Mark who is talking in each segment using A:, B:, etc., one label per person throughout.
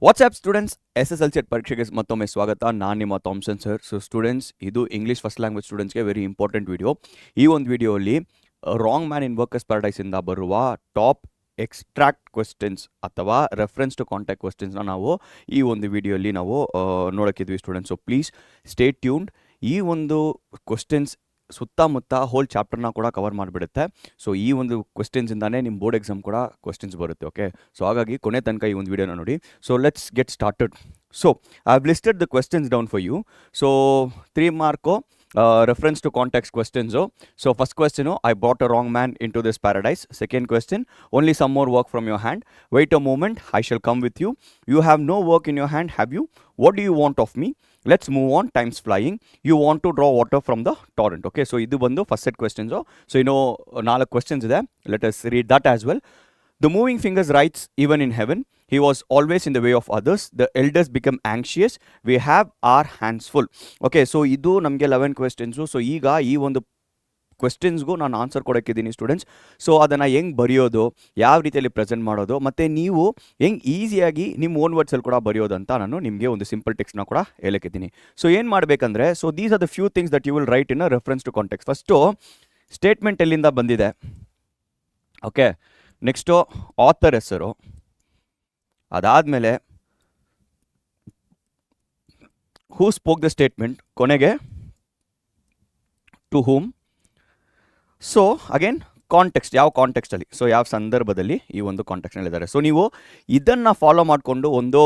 A: WhatsApp students SSLC ಪರೀಕ್ಷೆಗೆ ಮತ್ತೊಮ್ಮೆ ಸ್ವಾಗತ. ನಾನು ನಿಮ್ಮ ಥಾಮ್ಸನ್ ಸರ್. ಸೊ ಸ್ಟೂಡೆಂಟ್ಸ್, ಇದು ಇಂಗ್ಲೀಷ್ ಫಸ್ಟ್ ಲ್ಯಾಂಗ್ವೇಜ್ ಸ್ಟೂಡೆಂಟ್ಸ್ಗೆ ವೆರಿ ಇಂಪಾರ್ಟೆಂಟ್ ವಿಡಿಯೋ. ಈ ಒಂದು ವಿಡಿಯೋಲಿ ರಾಂಗ್ ಮ್ಯಾನ್ ಇನ್ ವರ್ಕರ್ಸ್ ಪ್ಯಾರಡೈಸಿಂದ ಬರುವ ಟಾಪ್ ಎಕ್ಸ್ಟ್ರಾಕ್ಟ್ ಕ್ವೆಶ್ಚನ್ಸ್ ಅಥವಾ ರೆಫರೆನ್ಸ್ ಟು ಕಾಂಟ್ಯಾಕ್ಟ್ ಕ್ವೆಶ್ಚನ್ಸ್ನ ನಾವು ಈ ಒಂದು ವಿಡಿಯೋಲಿ ನಾವು ನೋಡೋಕ್ಕಿದ್ವಿ students. So please stay tuned. ಈ ಒಂದು ಕ್ವೆಶ್ಚನ್ಸ್ ಸುತ್ತಮುತ್ತ ಹೋಲ್ ಚಾಪ್ಟರ್ನ ಕೂಡ ಕವರ್ ಮಾಡಿಬಿಡುತ್ತೆ. ಸೊ ಈ ಒಂದು ಕ್ವೆಶ್ಚನ್ಸಿಂದಾನೇ ನಿಮ್ಮ ಬೋರ್ಡ್ ಎಕ್ಸಾಮ್ ಕೂಡ ಕ್ವೆಶ್ಚನ್ಸ್ ಬರುತ್ತೆ. ಓಕೆ, ಸೊ ಹಾಗಾಗಿ ಕೊನೆ ತನಕ ಈ ಒಂದು ವಿಡಿಯೋನ ನೋಡಿ. So let's get started. So I have listed the questions down for you. So 3 mark reference to context questions. So first question, I brought a wrong man into this paradise. Second question, only some more work from your hand. Wait a moment, I shall come with you. You have no work in your hand, have you? What do you want of me? Let's move on, time's flying. You want to draw water from the torrent. Okay, so idu bandu first set questions. So you know 4 questions ಇದೆ. Let us read that as well. The moving fingers writes, even in heaven, he was always in the way of others. The elders become anxious. We have our hands full. Okay, so ಇದು ನಮಗೆ 11 questions. So ಈಗ ಈ ಒಂದು ಕ್ವೆಶ್ಚನ್ಸ್ಗೂ ನಾನು answer ಕೊಡೋಕ್ಕಿದ್ದೀನಿ students. So ಅದನ್ನು ಹೆಂಗೆ ಬರೆಯೋದು, ಯಾವ ರೀತಿಯಲ್ಲಿ ಪ್ರೆಸೆಂಟ್ ಮಾಡೋದು, ಮತ್ತು ನೀವು ಹೆಂಗೆ ಈಸಿಯಾಗಿ ನಿಮ್ಮ ಓನ್ ವರ್ಡ್ಸಲ್ಲಿ ಕೂಡ ಬರೆಯೋದು ಅಂತ ನಾನು ನಿಮಗೆ ಒಂದು ಸಿಂಪಲ್ ಟೆಕ್ಸ್ಟ್ನ ಕೂಡ ಹೇಳಕ್ಕಿದ್ದೀನಿ. ಸೊ ಏನು ಮಾಡಬೇಕಂದ್ರೆ, so these are the few things that you will write in a reference to context. First statement ಎಲ್ಲಿಂದ ಬಂದಿದೆ, ಓಕೆ. ನೆಕ್ಸ್ಟು ಆಥರ್ ಹೆಸರು, ಅದಾದಮೇಲೆ ಹೂ ಸ್ಪೋಕ್ ದ ಸ್ಟೇಟ್ಮೆಂಟ್, ಕೊನೆಗೆ to whom. So again context, ಯಾವ ಕಾಂಟೆಕ್ಸ್ಟಲ್ಲಿ, ಸೊ ಯಾವ ಸಂದರ್ಭದಲ್ಲಿ ಈ ಒಂದು ಕಾಂಟೆಕ್ಸ್ನಲ್ಲಿದ್ದಾರೆ. ಸೊ ನೀವು ಇದನ್ನು ಫಾಲೋ ಮಾಡಿಕೊಂಡು ಒಂದು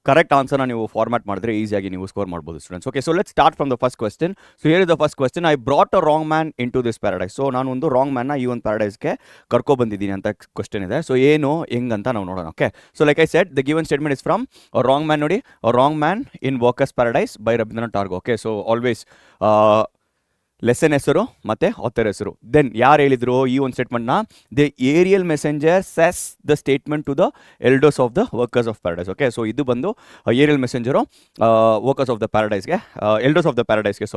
A: ಕರೆಕ್ಟ್ ಆನ್ಸರ್ನ ನೀವು ಫಾರ್ಮ್ಯಾಟ್ ಮಾಡಿದ್ರೆ ಈಸಿಯಾಗಿ ನೀವು ಸ್ಕೋರ್ ಮಾಡ್ಬೋದು students. Okay, so let's start from the first question. So here is the first question, I brought a wrong man into this paradise. So ನಾನು ಒಂದು ರಾಂಗ್ ಮ್ಯಾನ್ನ ಈ ಒಂದು ಪ್ಯಾರಡೈಸ್ಗೆ ಕರ್ಕೊಬಂದಿದ್ದೀನಿ ಅಂತ ಕ್ವೆಶ್ಚನ್ ಇದೆ. ಸೊ ಏನು ಹೆಂಗಂತ ನಾವು ನೋಡೋಣ. Okay, so like I said, the given statement is from wrong man. ನೋಡಿ, wrong man in workers paradise by Rabindranath ಟಾರ್ಗೋ. ಓಕೆ, ಸೊ ಆಲ್ವೇಸ್ ಲೆಸನ್ ಹೆಸರು ಮತ್ತು ಆಥರ್ ಹೆಸರು. ದೆನ್ ಯಾರು ಹೇಳಿದ್ರು ಈ ಒಂದು ಸ್ಟೇಟ್ಮೆಂಟ್ನ, the aerial messenger says the statement to the elders of the workers of paradise. Okay, so ಇದು ಬಂದು aerial messenger workers of the ಪ್ಯಾರಡೈಸ್ಗೆ, ಎಲ್ಡರ್ಸ್ ಆಫ್ ದ ಪ್ಯಾರಡೈಸ್ಗೆ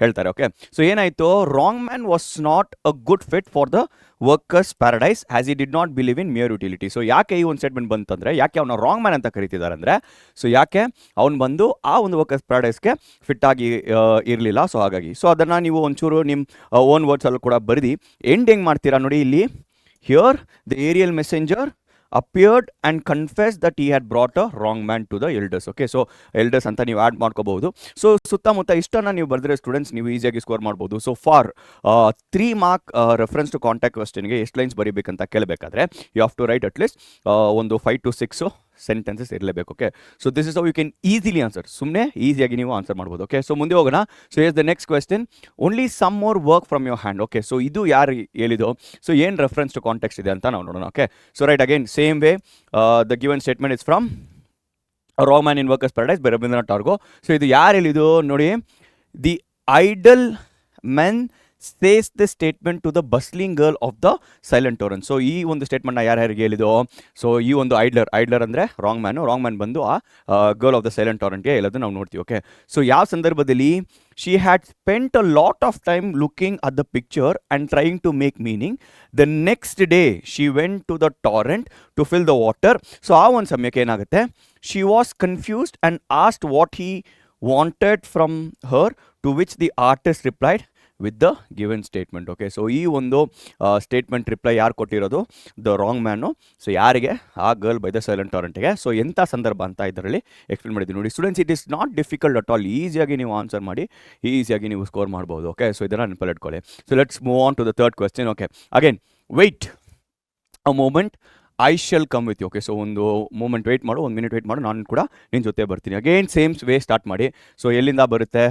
A: ಹೇಳ್ತಾರೆ. ಓಕೆ, ಸೊ ಏನಾಯಿತು, wrong man was not a good fit for the workers paradise as E did not believe in mere utility. So ಯಾಕೆ ಈ ಒಂದು statement ಬಂತಂದರೆ, ಯಾಕೆ ಅವನ ರಾಂಗ್ ಮ್ಯಾನ್ ಅಂತ ಕರೀತಿದ್ದಾರೆ ಅಂದರೆ, ಸೊ ಯಾಕೆ ಅವನು ಬಂದು ಆ ಒಂದು ವರ್ಕರ್ಸ್ ಪ್ಯಾರಡೈಸ್ಗೆ ಫಿಟ್ ಆಗಿ ಇರಲಿಲ್ಲ. ಸೊ ಹಾಗಾಗಿ ಸೊ ಅದನ್ನು ನೀವು ಒಂಚೂರು ನಿಮ್ಮ ಓನ್ ವರ್ಡ್ಸಲ್ಲೂ ಕೂಡ ಬರೆದು ಎಂಡ್ ಹೆಂಗೆ ಮಾಡ್ತೀರಾ ನೋಡಿ. ಇಲ್ಲಿ here the aerial messenger appeared and confessed that he had brought a wrong man to the elders. Okay, so elders ಅಂತ ನೀವು ಆ್ಯಡ್ ಮಾಡ್ಕೋಬಹುದು. ಸೊ ಸುತ್ತಮುತ್ತ ಇಷ್ಟನ್ನು ನೀವು ಬರೆದ್ರೆ ಸ್ಟೂಡೆಂಟ್ಸ್ ನೀವು ಈಸಿಯಾಗಿ ಸ್ಕೋರ್ ಮಾಡ್ಬೋದು. So for 3 mark reference to contact ಕ್ವೆಶ್ಚನ್ಗೆ ಎಷ್ಟು ಲೈನ್ಸ್ ಬರೀಬೇಕಂತ ಕೇಳಬೇಕಾದ್ರೆ you have to write at least ಒಂದು 5 to 6 ಸೆಂಟೆನ್ಸಸ್ ಇರಲೇಬೇಕು. Okay, so this is how you can easily answer. ಸುಮ್ಮನೆ ಈಸಿಯಾಗಿ ನೀವು ಆನ್ಸರ್ ಮಾಡ್ಬೋದು. ಓಕೆ, ಸೊ ಮುಂದೆ ಹೋಗೋಣ. So is the next question, only some more work from your hand. Okay, so ಇದು ಯಾರು ಹೇಳಿದೋ, ಸೊ ಏನು ರೆಫರೆನ್ಸ್ ಟು ಕಾಂಟೆಕ್ಸ್ಟ್ ಇದೆ ಅಂತ ನಾವು ನೋಡೋಣ. Okay, so write again same way the given statement is from wrong man in workers paradise by Rabindranath ಟಾರ್ಗೋ. So ಇದು ಯಾರು ಹೇಳಿದು ನೋಡಿ, the idle men says the statement to the bustling girl of the silent torrent. So ಈ ಒಂದು ಸ್ಟೇಟ್ಮೆಂಟ್ನ ಯಾರ್ಯಾರಿಗೆ ಹೇಳಿದೋ, so ಈ ಒಂದು ಐಡ್ಲರ್ ಅಂದರೆ ರಾಂಗ್ ಮ್ಯಾನ್ ಬಂದು ಆ ಗರ್ಲ್ ಆಫ್ ದ ಸೈಲೆಂಟ್ ಟೋರನ್ಗೆ ಹೇಳೋದು ನಾವು ನೋಡ್ತೀವಿ. ಓಕೆ, ಸೊ ಯಾವ ಸಂದರ್ಭದಲ್ಲಿ, she had spent a lot of time looking at the picture and trying to make meaning. The next day she went to the torrent to fill the water. So ಆ ಒಂದು ಸಮಯಕ್ಕೆ ಏನಾಗುತ್ತೆ, she was confused and asked what he wanted from her, to which the artist replied with the given statement. Okay, so ಈ ಒಂದು statement reply ಯಾರು ಕೊಟ್ಟಿರೋದು, the wrong man. So ಯಾರಿಗೆ, ಆ ಗರ್ಲ್ ಬೈ ದ ಸೈಲೆಂಟ್ ಟಾರೆಂಟ್ಗೆ. So ಎಂಥ ಸಂದರ್ಭ ಅಂತ ಇದರಲ್ಲಿ ಎಕ್ಸ್ಪ್ಲೇನ್ ಮಾಡಿದ್ದೀನಿ ನೋಡಿ students. It is not difficult at all. ಈಸಿಯಾಗಿ ನೀವು ಆನ್ಸರ್ ಮಾಡಿ ಈಸಿಯಾಗಿ ನೀವು ಸ್ಕೋರ್ ಮಾಡ್ಬೋದು. ಓಕೆ, ಸೊ ಇದನ್ನು ನೆನಪಲ್ಲಿ ಇಟ್ಕೊಳ್ಳಿ. So let's move on to the third question. Okay, again wait a moment, I shall come with you. Okay, so ಒಂದು ಮೂಮೆಂಟ್ ವೆಯ್ಟ್ ಮಾಡು, 1 minute ವೆಯ್ಟ್ ಮಾಡು, ನಾನು ಕೂಡ ನಿನ್ನ ಜೊತೆ ಬರ್ತೀನಿ. ಅಗೇನ್ ಸೇಮ್ ವೇ ಸ್ಟಾರ್ಟ್ ಮಾಡಿ. ಸೊ ಎಲ್ಲಿಂದ ಬರುತ್ತೆ,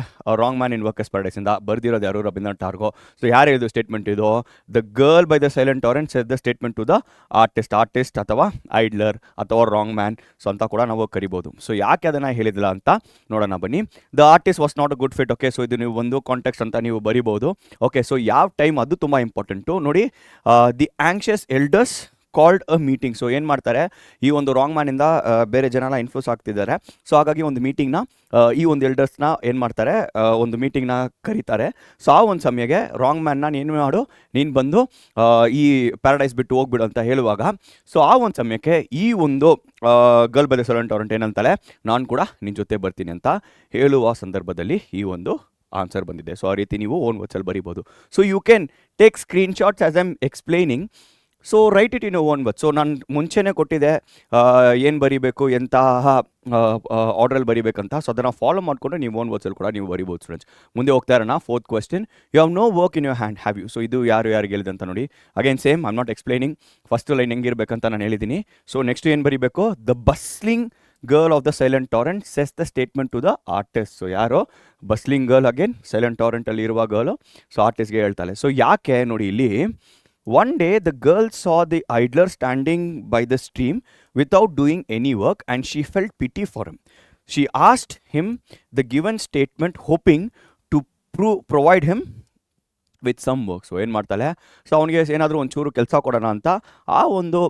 A: ರಾಂಗ್ ಮ್ಯಾನ್ ಇನ್ ವರ್ಕರ್ಸ್ ಪ್ಯಾರಡೈಸಿಂದ. ಬರ್ದಿರೋದು ಯಾರು, ರವೀಂದ್ರನಾಥ್ ಟಾರ್ಗೋ. ಸೊ ಯಾರು ಹೇಳಿದ್ದು ಸ್ಟೇಟ್ಮೆಂಟ್ ಇದು, the girl by the silent torrent said the statement to the artist ಅಥವಾ ಐಡ್ಲರ್ ಅಥವಾ ರಾಂಗ್ ಮ್ಯಾನ್ ಸೊ ಅಂತ ಕೂಡ ನಾವು ಕರಿಬೋದು. ಸೊ ಯಾಕೆ ಅದನ್ನು ಹೇಳಿದಿಲ್ಲ ಅಂತ ನೋಡೋಣ ಬನ್ನಿ. The artist was not a good fit. Okay, so ಇದು ನೀವು ಒಂದು ಕಾಂಟೆಕ್ಸ್ಟ್ ಅಂತ ನೀವು ಬರಿಬೋದು. ಓಕೆ, ಸೊ ಯಾವ ಟೈಮ್, ಅದು ತುಂಬ ಇಂಪಾರ್ಟೆಂಟು ನೋಡಿ. The anxious elders called a meeting. So ಏನು ಮಾಡ್ತಾರೆ, ಈ ಒಂದು ರಾಂಗ್ ಮ್ಯಾನಿಂದ ಬೇರೆ ಜನ ಎಲ್ಲ ಇನ್ಫ್ಲೂಸ್ ಆಗ್ತಿದ್ದಾರೆ. ಸೊ ಹಾಗಾಗಿ ಒಂದು ಮೀಟಿಂಗ್ನ ಈ ಒಂದು ಎಲ್ಡರ್ಸ್ನ ಏನು ಮಾಡ್ತಾರೆ, ಒಂದು ಮೀಟಿಂಗ್ನ ಕರೀತಾರೆ. ಸೊ ಆ ಒಂದು ಸಮಯಕ್ಕೆ ರಾಂಗ್ ಮ್ಯಾನ್ನ ನೀನು ಮಾಡು, ನೀನು ಬಂದು ಈ ಪ್ಯಾರಡೈಸ್ ಬಿಟ್ಟು ಹೋಗ್ಬಿಡು ಅಂತ ಹೇಳುವಾಗ, ಸೊ ಆ ಒಂದು ಸಮಯಕ್ಕೆ ಈ ಒಂದು girl by the silent torrent ಏನಂತಾಳೆ, ನಾನು ಕೂಡ ನಿನ್ನ ಜೊತೆ ಬರ್ತೀನಿ ಅಂತ ಹೇಳುವ ಸಂದರ್ಭದಲ್ಲಿ ಈ ಒಂದು ಆನ್ಸರ್ ಬಂದಿದೆ. ಸೊ ಆ ರೀತಿ ನೀವು ಓನ್ ವರ್ಡ್ಸಲ್ಲಿ ಬರಿಬೋದು. So you can take screenshots as I am explaining. So write it in own word. So ನಾನು ಮುಂಚೆನೇ ಕೊಟ್ಟಿದ್ದೆ ಏನು ಬರೀಬೇಕು, ಎಂತಹ ಆರ್ಡ್ರಲ್ಲಿ ಬರೀಬೇಕಂತ. ಸೊ ಅದನ್ನು ಫಾಲೋ ಮಾಡಿಕೊಂಡು ನೀವು ಓನ್ ವರ್ಡ್ಸಲ್ಲಿ ಕೂಡ ನೀವು ಬರಿಬೋದು ಸ್ಟೂಡೆಂಟ್ಸ್. ಮುಂದೆ ಹೋಗ್ತಾ ಇರೋಣ. 4th question, you have no work in your hand, have you? So ಇದು ಯಾರಿಗೆ ಹೇಳಿದೆ ಅಂತ ನೋಡಿ. Again same, I am not explaining. First line ಹೆಂಗಿರ್ಬೇಕಂತ ನಾನು ಹೇಳಿದ್ದೀನಿ. ಸೊ ನೆಕ್ಸ್ಟ್ ಏನು ಬರೀಬೇಕು, the bustling girl of the silent torrent says the statement to the artist. So ಯಾರೋ ಬಸ್ಲಿಂಗ್ ಗರ್ಲ್, ಅಗೇನ್ ಸೈಲೆಂಟ್ ಟಾರೆಂಟಲ್ಲಿ ಇರುವ ಗರ್ಲು, ಸೊ ಆರ್ಟಿಸ್ಟ್ಗೆ ಹೇಳ್ತಾಳೆ. ಸೊ ಯಾಕೆ ನೋಡಿ ಇಲ್ಲಿ, one day the girl saw the idler standing by the stream without doing any work and she felt pity for him. She asked him the given statement hoping to provide him with some work. So ಏನು ಮಾಡ್ತಾಳೆ, so ಅವನಿಗೆ ಏನಾದರೂ ಒಂಚೂರು ಕೆಲಸ ಕೊಡೋಣ ಅಂತ ಆ ಒಂದು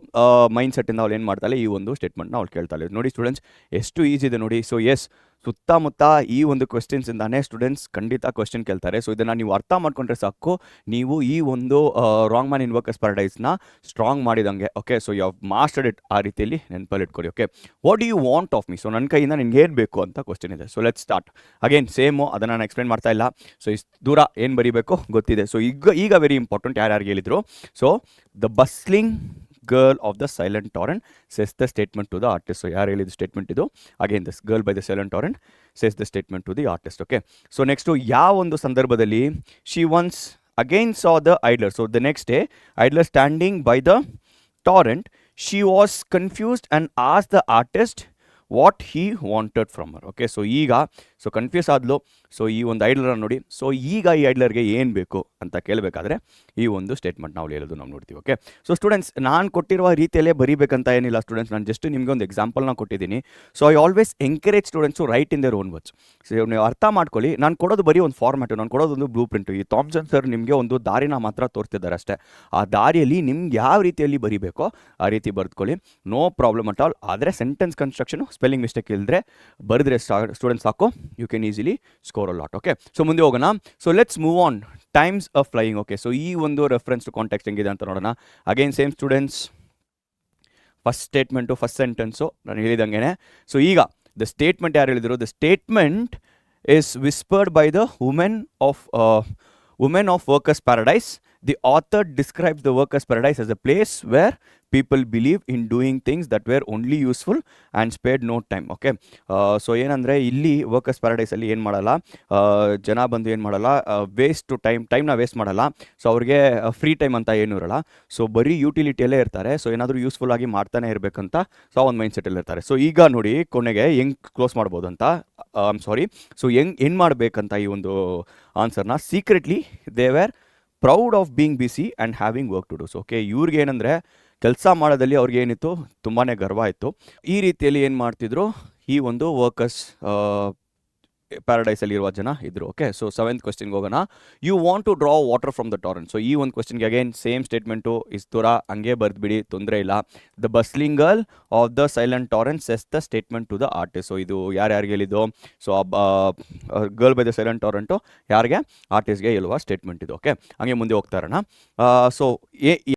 A: ಮೈಂಡ್ ಸೆಟ್ಟಿಂದ ಅವಳು ಏನು ಮಾಡ್ತಾಳೆ, ಈ ಒಂದು ಸ್ಟೇಟ್ಮೆಂಟ್ನ ಅವಳು ಕೇಳ್ತಾಳೆ. ನೋಡಿ ಸ್ಟೂಡೆಂಟ್ಸ್ ಎಷ್ಟು ಈಸಿ ಇದೆ ನೋಡಿ. ಸೊ ಎಸ್, ಸುತ್ತಮುತ್ತ ಈ ಒಂದು ಕ್ವೆಶ್ಚನ್ಸಿಂದಾನೇ ಸ್ಟೂಡೆಂಟ್ಸ್ ಖಂಡಿತ ಕ್ವೆಶ್ಚನ್ ಕೇಳ್ತಾರೆ. ಸೊ ಇದನ್ನು ನೀವು ಅರ್ಥ ಮಾಡ್ಕೊಂಡ್ರೆ ಸಾಕು, ನೀವು ಈ ಒಂದು ರಾಂಗ್ ಮ್ಯಾನ್ ಇನ್ ವರ್ಕರ್ಸ್ ಪ್ಯಾರಡೈಸ್ನ ಸ್ಟ್ರಾಂಗ್ ಮಾಡಿದಂಗೆ. Okay, so you have mastered it. ಆ ರೀತಿಯಲ್ಲಿ ನೆನಪಲ್ಲಿ ಇಟ್ಕೊಡಿ. Okay, what do you want of me? So ನನ್ನ ಕೈಯಿಂದ ನಿನ್ಗೆ ಏನು ಬೇಕು ಅಂತ ಕ್ವೆಶ್ಚನ್ ಇದೆ. So let's start. Again same, ಅದನ್ನು ನಾನು ಎಕ್ಸ್ಪ್ಲೇನ್ ಮಾಡ್ತಾ ಇಲ್ಲ. ಸೊ ಇಷ್ಟು ದೂರ ಏನು ಬರೀಬೇಕು ಗೊತ್ತಿದೆ. ಸೊ ಈಗ ವೆರಿ ಇಂಪಾರ್ಟೆಂಟ್, ಯಾರ್ಯಾರಿಗೆ ಹೇಳಿದ್ರು. So the bustling girl of the silent torrent says the statement to the artist. So ಯಾರು ಹೇಳಿದ ಸ್ಟೇಟ್ಮೆಂಟ್ ಇದು? Again this girl by the silent torrent says the statement to the artist. Okay, so next ಯಾವ ಒಂದು ಸಂದರ್ಭದಲ್ಲಿ, she once again saw the idler. So the next day, idler standing by the torrent, she was confused and asked the artist what he wanted from her. Okay, so ಈಗ so confuse ಆದ್ಲು. So ಈ ಒಂದು ಐಡ್ಲರ್ ನೋಡಿ. So ಈಗ ಈ ಐಡ್ಲರ್ಗೆ ಏನು ಬೇಕು ಅಂತ ಕೇಳಬೇಕಾದ್ರೆ ಈ ಒಂದು ಸ್ಟೇಟ್ಮೆಂಟ್ ನಾವು ಹೇಳೋದು ನಾವು ನೋಡ್ತೀವಿ. ಓಕೆ, ಸೊ ಸ್ಟೂಡೆಂಟ್ಸ್ ನಾನು ಕೊಟ್ಟಿರುವ ರೀತಿಯಲ್ಲೇ ಬರೀಬೇಕಂತ ಏನಿಲ್ಲ ಸ್ಟೂಡೆಂಟ್ಸ್. ನಾನು ಜಸ್ಟ್ ನಿಮಗೆ ಒಂದು ಎಕ್ಸಾಂಪಲ್ನ ಕೊಟ್ಟಿದ್ದೀನಿ. So I always encourage students to write in their own words. So ನೀವು ಅರ್ಥ ಮಾಡ್ಕೊಳ್ಳಿ, ನಾನು ಕೊಡೋದು ಬರೀ ಒಂದು ಫಾರ್ಮ್ಯಾಟು, ನಾನು ಕೊಡೋದೊಂದು ಬ್ಲೂ ಪ್ರಿಂಟು. ಈ ಥಾಮ್ಸನ್ ಸರ್ ನಿಮಗೆ ಒಂದು ದಾರಿನ ಮಾತ್ರ ತೋರಿಸ್ತಿದ್ದಾರೆ ಅಷ್ಟೇ. ಆ ದಾರಿಯಲ್ಲಿ ನಿಮ್ಗೆ ಯಾವ ರೀತಿಯಲ್ಲಿ ಬರೀಬೇಕೋ ಆ ರೀತಿ ಬರೆದುಕೊಳ್ಳಿ, ನೋ ಪ್ರಾಬ್ಲಮ್ ಅಟ್ ಆಲ್. ಆದರೆ ಸೆಂಟೆನ್ಸ್ ಕನ್ಸ್ಟ್ರಕ್ಷನು ಸ್ಪೆಲ್ಲಿಂಗ್ ಮಿಸ್ಟೇಕ್ ಇಲ್ಲದ್ರೆ ಬರೆದ್ರೆ ಸ್ಟೂಡೆಂಟ್ಸ್ ಸಾಕು, you can easily score a lot. Okay, so ಮುಂದೆ ಹೋಗೋಣ. So let's move on. Times of flying. Okay, so ಈ ಒಂದು ರೆಫರೆನ್ಸ್ ಟು ಕಾಂಟೆಕ್ಸ್ಟ್ ಹೆಂಗಿದೆ ಅಂತ ನೋಡೋಣ. Again same students, first statement first sentence ನಾನು ಹೇಳಿದಂಗೆ. ಸೊ ಈಗ ದ ಸ್ಟೇಟ್ಮೆಂಟ್ ಯಾರು ಹೇಳಿದರು? The statement is whispered by the women of workers paradise. The author describes the workers paradise as a place where people believe in doing things that were only useful and spared no time. Okay, so ಏನಂದರೆ ಇಲ್ಲಿ workers ಪ್ಯಾರಡೈಸಲ್ಲಿ ಏನು ಮಾಡಲ್ಲ, ಜನ ಬಂದು ಏನು ಮಾಡಲ್ಲ, waste ಟೈಮ್ನ waste ಮಾಡಲ್ಲ. ಸೊ ಅವ್ರಿಗೆ ಫ್ರೀ ಟೈಮ್ ಅಂತ ಏನೂ ಇರಲ್ಲ. ಸೊ ಬರೀ ಯೂಟಿಲಿಟಿಯಲ್ಲೇ ಇರ್ತಾರೆ. ಸೊ ಏನಾದರೂ ಯೂಸ್ಫುಲ್ ಆಗಿ ಮಾಡ್ತಾನೆ ಇರಬೇಕಂತ ಸೊ ಒಂದು ಮೈಂಡ್ ಸೆಟ್ಟಲ್ಲಿ ಇರ್ತಾರೆ. ಸೊ ಈಗ ನೋಡಿ ಕೊನೆಗೆ ಹೆಂಗೆ ಕ್ಲೋಸ್ ಮಾಡ್ಬೋದು ಅಂತ, ಸೊ ಹೆಂಗೆ ಮಾಡಬೇಕಂತ ಈ ಒಂದು ಆನ್ಸರ್ನ secretly they were proud of being busy and having work to do. So okay, ಇವ್ರಿಗೆ ಏನಂದರೆ ಕೆಲಸ ಮಾಡೋದಲ್ಲಿ ಅವ್ರಿಗೆ ಏನಿತ್ತು, ತುಂಬಾ ಗರ್ವ ಇತ್ತು. ಈ ರೀತಿಯಲ್ಲಿ ಏನು ಮಾಡ್ತಿದ್ರು, ಈ ಒಂದು ವರ್ಕರ್ಸ್ ಪ್ಯಾರಡೈಸಲ್ಲಿ ಇರುವ ಜನ ಇದ್ರು. ಓಕೆ, ಸೊ 7th ಕ್ವೆಶ್ಚನ್ಗೆ ಹೋಗೋಣ. You want to draw water from the torrent. So ಈ ಒಂದು ಕ್ವೆಶ್ಚನ್ಗೆ ಅಗೇನ್ ಸೇಮ್ ಸ್ಟೇಟ್ಮೆಂಟು ಇಸ್ ದೂರ ಹಂಗೆ ಬರೆದ್ಬಿಡಿ, ತೊಂದರೆ ಇಲ್ಲ. The bustling girl of the silent torrent says the statement to the artist. So ಇದು ಯಾರ್ಯಾರಿಗೆ ಹೇಳಿದ್ದು? So girl by the silent torrent ಯಾರಿಗೆ? ಆರ್ಟಿಸ್ಟ್ಗೆ ಹೇಳುವ ಸ್ಟೇಟ್ಮೆಂಟ್ ಇದು. ಓಕೆ, ಹಂಗೆ ಮುಂದೆ ಹೋಗ್ತಾ ಇರೋಣ. ಸೊ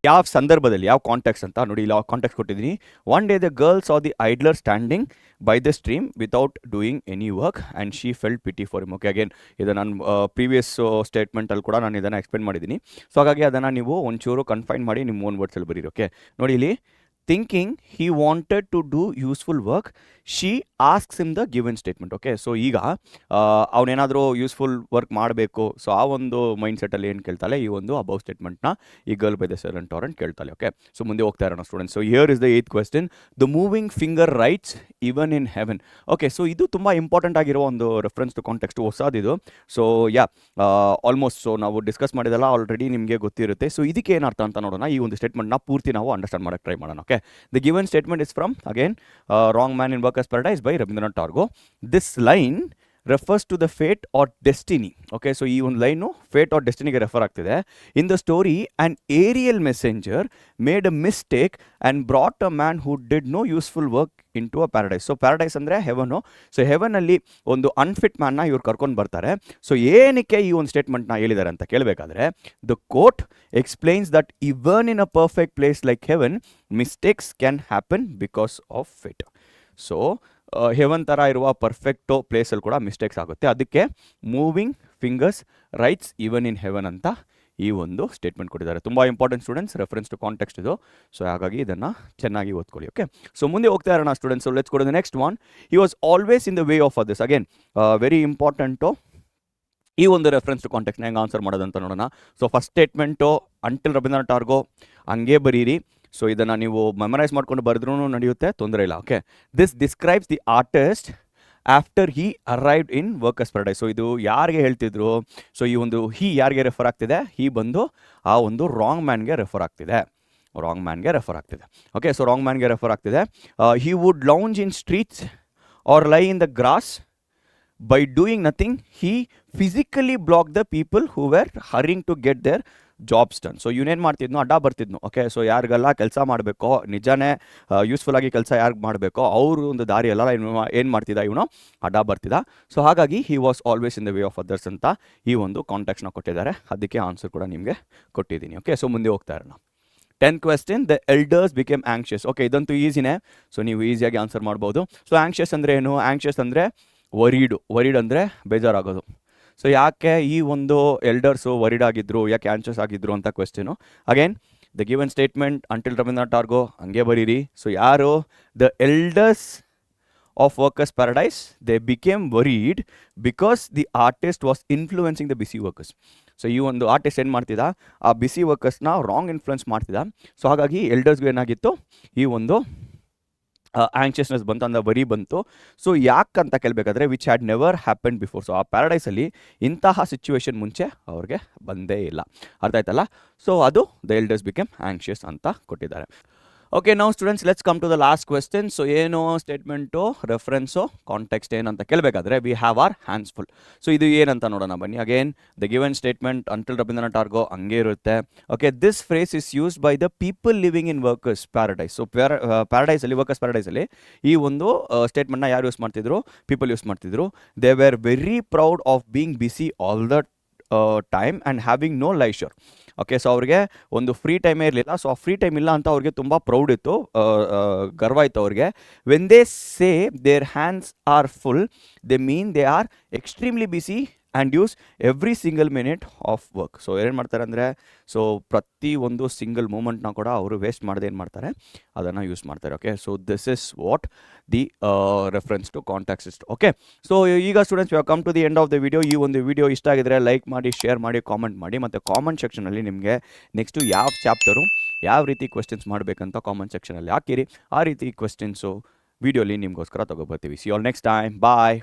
A: ಯಾವ ಸಂದರ್ಭದಲ್ಲಿ, ಯಾವ ಕಾಂಟೆಕ್ಸ್ಟ್ ಅಂತ ನೋಡಿ, ಇಲ್ಲಿ ಕಾಂಟೆಕ್ಸ್ಟ್ ಕೊಟ್ಟಿದ್ದೀನಿ. One day the girls are the idler standing by the stream without doing any work and she felt pity for him. Okay, again ಇದು ನಾನು ಪ್ರೀವಿಯಸ್ ಸ್ಟೇಟ್ಮೆಂಟಲ್ಲಿ ಕೂಡ ನಾನು ಇದನ್ನು ಎಕ್ಸ್ಪ್ಲೇನ್ ಮಾಡಿದ್ದೀನಿ. ಸೊ ಹಾಗಾಗಿ ಅದನ್ನು ನೀವು ಒಂಚೂರು ಕನ್ಫೈನ್ ಮಾಡಿ ನಿಮ್ಮ ಓನ್ ವರ್ಡ್ಸಲ್ಲಿ ಬರೀರಿ. ಓಕೆ, ನೋಡಿ ಇಲ್ಲಿ thinking he wanted to do useful work, she asks him the given statement. Okay, so ಈಗ ಅವನೇನಾದರೂ ಯೂಸ್ಫುಲ್ ವರ್ಕ್ ಮಾಡಬೇಕು. ಸೊ ಆ ಒಂದು ಮೈಂಡ್ ಸೆಟ್ಟಲ್ಲಿ ಏನು ಕೇಳ್ತಾಳೆ, ಈ ಒಂದು ಅಬೌವ್ ಸ್ಟೇಟ್ಮೆಂಟ್ನ ಈ girl by the silent torrent ಕೇಳ್ತಾಳೆ. ಓಕೆ, ಸೊ ಮುಂದೆ ಹೋಗ್ತಾ ಇರೋಣ students. So here is the 8th question. The moving finger writes even in heaven. Okay, so ಇದು ತುಂಬ ಇಂಪಾರ್ಟೆಂಟ್ ಆಗಿರೋ ಒಂದು ರೆಫರೆನ್ಸ್ ಟು ಕಾಂಟೆಕ್ಸ್ಟ್, ಹೊಸದಿದು. ಸೊ ಆಲ್ಮೋಸ್ಟ್ ಸೊ ನಾವು ಡಿಸ್ಕಸ್ ಮಾಡಿದಲ್ಲ ಆಲ್ರೆಡಿ ನಿಮಗೆ ಗೊತ್ತಿರುತ್ತೆ. ಸೊ ಇದಕ್ಕೆ ಏನರ್ಥ ಅಂತ ನೋಡೋಣ. ಈ ಒಂದು ಸ್ಟೇಟ್ಮೆಂಟ್ನ ಪೂರ್ತಿ ನಾವು ಅಂಡರ್ಸ್ಟ್ಯಾಂಡ್ ಮಾಡೋಕ್ಕೆ ಟ್ರೈ ಮಾಡೋಣ. Okay, the given statement is from again wrong man in workers paradise by Rabindranath Tagore. This line refers to the fate or destiny. Okay, so ಈ ಒಂದು ಲೈನು ಫೇಟ್ ಆರ್ ಡೆಸ್ಟಿನಿಗೆ ರೆಫರ್ ಆಗ್ತಿದೆ. In the story on aerial messenger made a mistake and brought a man who did no useful work into a paradise. So paradise ಅಂದರೆ heaven. So ಹೆವನಲ್ಲಿ ಒಂದು unfit ಮ್ಯಾನ್ನ ಇವ್ರು ಕರ್ಕೊಂಡು ಬರ್ತಾರೆ. So ಏನಕ್ಕೆ ಈ ಒಂದು ಸ್ಟೇಟ್ಮೆಂಟ್ನ ಹೇಳಿದ್ದಾರೆ ಅಂತ ಕೇಳಬೇಕಾದ್ರೆ, the quote explains that even in a perfect place like heaven mistakes can happen because of fit. So heaven ಥರ ಇರುವ ಪರ್ಫೆಕ್ಟು ಪ್ಲೇಸಲ್ಲಿ ಕೂಡ ಮಿಸ್ಟೇಕ್ಸ್ ಆಗುತ್ತೆ. ಅದಕ್ಕೆ moving fingers writes even in heaven ಅಂತ ಈ ಒಂದು ಸ್ಟೇಟ್ಮೆಂಟ್ ಕೊಟ್ಟಿದ್ದಾರೆ. ತುಂಬ important students, reference to context ಇದು. ಸೊ ಹಾಗಾಗಿ ಇದನ್ನು ಚೆನ್ನಾಗಿ ಓದ್ಕೊಳ್ಳಿ. ಓಕೆ, ಸೊ ಮುಂದೆ ಹೋಗ್ತಾ ಇರೋಣ students. So let's go to the next one. He was always in the way of others. Again very important. ಈ ಒಂದು ರೆಫರೆನ್ಸ್ ಟು ಕಾಂಟೆಕ್ಸ್ನ ಹೆಂಗೆ ಆನ್ಸರ್ ಮಾಡೋದಂತ ನೋಡೋಣ. So first statement until Rabindranath ಟಾರ್ಗೋ ಹಂಗೆ ಬರೀರಿ. ಸೊ ಇದನ್ನು ನೀವು ಮೆಮರೈಸ್ ಮಾಡ್ಕೊಂಡು ಬರೆದ್ರೂ ನಡೆಯುತ್ತೆ, ತೊಂದರೆ ಇಲ್ಲ. Okay, this describes the artist after he arrived in workers paradise. So ಇದು ಯಾರಿಗೆ ಹೇಳ್ತಿದ್ರು? ಸೊ ಈ ಒಂದು ಹಿ ಯಾರಿಗೆ ರೆಫರ್ ಆಗ್ತಿದೆ? ಹಿ ಬಂದು ಆ ಒಂದು ರಾಂಗ್ ಮ್ಯಾನ್ಗೆ ರೆಫರ್ ಆಗ್ತಿದೆ. ರಾಂಗ್ ಮ್ಯಾನ್ಗೆ ರೆಫರ್ ಆಗ್ತಿದೆ. ಓಕೆ, ಸೊ ರಾಂಗ್ ಮ್ಯಾನ್ಗೆ ರೆಫರ್ ಆಗ್ತಿದೆ. He would lounge in streets or lie in the grass. By doing nothing, he physically blocked the people who were hurrying to get their jobs done. So ಇವನೇನು ಮಾಡ್ತಿದ್ನು? ಅಡ್ಡ ಬರ್ತಿದ್ನು. Okay, so ಯಾರಿಗೆಲ್ಲ ಕೆಲಸ ಮಾಡಬೇಕೋ, ನಿಜಾನೇ ಯೂಸ್ಫುಲ್ಲಾಗಿ ಕೆಲಸ ಯಾರಿಗೆ ಮಾಡಬೇಕೋ ಅವರು ಒಂದು ದಾರಿ ಎಲ್ಲ ಏನು ಮಾಡ್ತಿದ್ದ ಇವನು? ಅಡ್ಡ ಬರ್ತಿದ್ದ. ಸೊ ಹಾಗಾಗಿ he was always in the way of others ಅಂತ ಈ ಒಂದು ಕಾಂಟ್ಯಾಕ್ಟ್ನ ಕೊಟ್ಟಿದ್ದಾರೆ. ಅದಕ್ಕೆ ಆನ್ಸರ್ ಕೂಡ ನಿಮಗೆ ಕೊಟ್ಟಿದ್ದೀನಿ. ಓಕೆ, ಸೊ ಮುಂದೆ ಹೋಗ್ತಾ ಇರೋಣ. 10th question, the elders became anxious. Okay, ಇದಂತೂ ಈಸಿನೇ. ಸೊ ನೀವು ಈಸಿಯಾಗಿ ಆನ್ಸರ್ ಮಾಡ್ಬೋದು. ಸೊ ಆಂಕ್ಷಿಯಸ್ ಅಂದರೆ ಏನು? ಆಂಕ್ಷಿಯಸ್ ಅಂದರೆ ವರೀಡ್ ಅಂದರೆ ಬೇಜಾರಾಗೋದು. ಸೊ ಯಾಕೆ ಈ ಒಂದು ಎಲ್ಡರ್ಸು ವರಿಡ್ ಆಗಿದ್ರು, ಯಾಕೆ ಆನ್ಷಿಯಸ್ ಆಗಿದ್ರು ಅಂತ question. Again the given statement until Rabindranath ಟಾರ್ಗೋ ಹಂಗೆ ಬರೀರಿ. ಸೊ ಯಾರು? The elders of workers paradise they became worried because the artist was influencing the busy workers. So ಈ ಒಂದು ಆರ್ಟಿಸ್ಟ್ ಏನು ಮಾಡ್ತಿದ್ದ? ಆ ಬಿಸಿ ವರ್ಕರ್ಸ್ನ ರಾಂಗ್ ಇನ್ಫ್ಲುಯೆನ್ಸ್ ಮಾಡ್ತಿದ್ದ. ಸೊ ಹಾಗಾಗಿ ಎಲ್ಡರ್ಸ್ಗೂ ಏನಾಗಿತ್ತು? ಈ ಒಂದು ಆಂಕ್ಷಿಯಸ್ನೆಸ್ ಬಂತು, ಅಂದರೆ ವರಿ ಬಂತು. ಸೊ ಯಾಕಂತ ಕೇಳಬೇಕಾದ್ರೆ which had never happen before. So ಆ ಪ್ಯಾರಡೈಸಲ್ಲಿ ಇಂತಹ ಸಿಚುವೇಶನ್ ಮುಂಚೆ ಅವ್ರಿಗೆ ಬಂದೇ ಇಲ್ಲ. ಅರ್ಥ ಆಯ್ತಲ್ಲ? ಸೊ ಅದು ದ ಎಲ್ಡರ್ಸ್ ಬಿಕೇಮ್ ಆಂಕ್ಷಿಯಸ್ ಅಂತ ಕೊಟ್ಟಿದ್ದಾರೆ. ಓಕೆ, ನಾವು students let's come to the last question. So ಏನು ಸ್ಟೇಟ್ಮೆಂಟು, ರೆಫರೆನ್ಸು, ಕಾಂಟೆಕ್ಸ್ಟ್ ಏನಂತ ಕೇಳಬೇಕಾದ್ರೆ we have our hands full. So ಇದು ಏನಂತ ನೋಡೋಣ ಬನ್ನಿ. Again the given statement until Rabindranath ಟಾರ್ಗೋ ಹಂಗೆ ಇರುತ್ತೆ. Okay, this phrase is used by the people living in workers paradise. So ಪ್ಯಾರಡೈಸಲ್ಲಿ, ವರ್ಕರ್ಸ್ ಪ್ಯಾರಡೈಸಲ್ಲಿ ಈ ಒಂದು ಸ್ಟೇಟ್ಮೆಂಟ್ನ ಯಾರು ಯೂಸ್ ಮಾಡ್ತಿದ್ರು? ಪೀಪಲ್ ಯೂಸ್ ಮಾಡ್ತಿದ್ರು. They were very proud of being busy all the time and having no leisure. Okay, so ಅವ್ರಿಗೆ ಒಂದು ಫ್ರೀ ಟೈಮೇ ಇರಲಿಲ್ಲ. ಸೊ ಆ ಫ್ರೀ ಟೈಮ್ ಇಲ್ಲ ಅಂತ ಅವ್ರಿಗೆ ತುಂಬ ಪ್ರೌಡ್ ಇತ್ತು, ಗರ್ವ ಇತ್ತು ಅವ್ರಿಗೆ. When they say their hands are full, they mean they are extremely busy and use every single minute of work. So ಏನು ಮಾಡ್ತಾರೆ ಅಂದರೆ, ಸೊ ಪ್ರತಿ ಒಂದು ಸಿಂಗಲ್ ಮೂಮೆಂಟ್ನ ಕೂಡ ಅವರು ವೇಸ್ಟ್ ಮಾಡದೆ ಏನು ಮಾಡ್ತಾರೆ? ಅದನ್ನು ಯೂಸ್ ಮಾಡ್ತಾರೆ. Okay, so this is what the reference to contact. Okay, so ಈಗ students we come to the end of the video. ಈ ಒಂದು ವಿಡಿಯೋ ಇಷ್ಟ ಆಗಿದ್ರೆ ಲೈಕ್ ಮಾಡಿ, ಶೇರ್ ಮಾಡಿ, ಕಾಮೆಂಟ್ ಮಾಡಿ. ಮತ್ತು ಕಾಮೆಂಟ್ ಸೆಕ್ಷನಲ್ಲಿ ನಿಮಗೆ ನೆಕ್ಸ್ಟು ಯಾವ ಚಾಪ್ಟರು, ಯಾವ ರೀತಿ ಕ್ವೆಶ್ಚನ್ಸ್ ಮಾಡಬೇಕಂತ ಕಾಮೆಂಟ್ ಸೆಕ್ಷನಲ್ಲಿ ಹಾಕಿರಿ. ಆ ರೀತಿ ಕ್ವೆಶ್ಚನ್ಸು ವಿಡಿಯೋಲಿ ನಿಮಗೋಸ್ಕರ ತೊಗೊಬರ್ತೀವಿ. See all next time. ಬಾಯ್.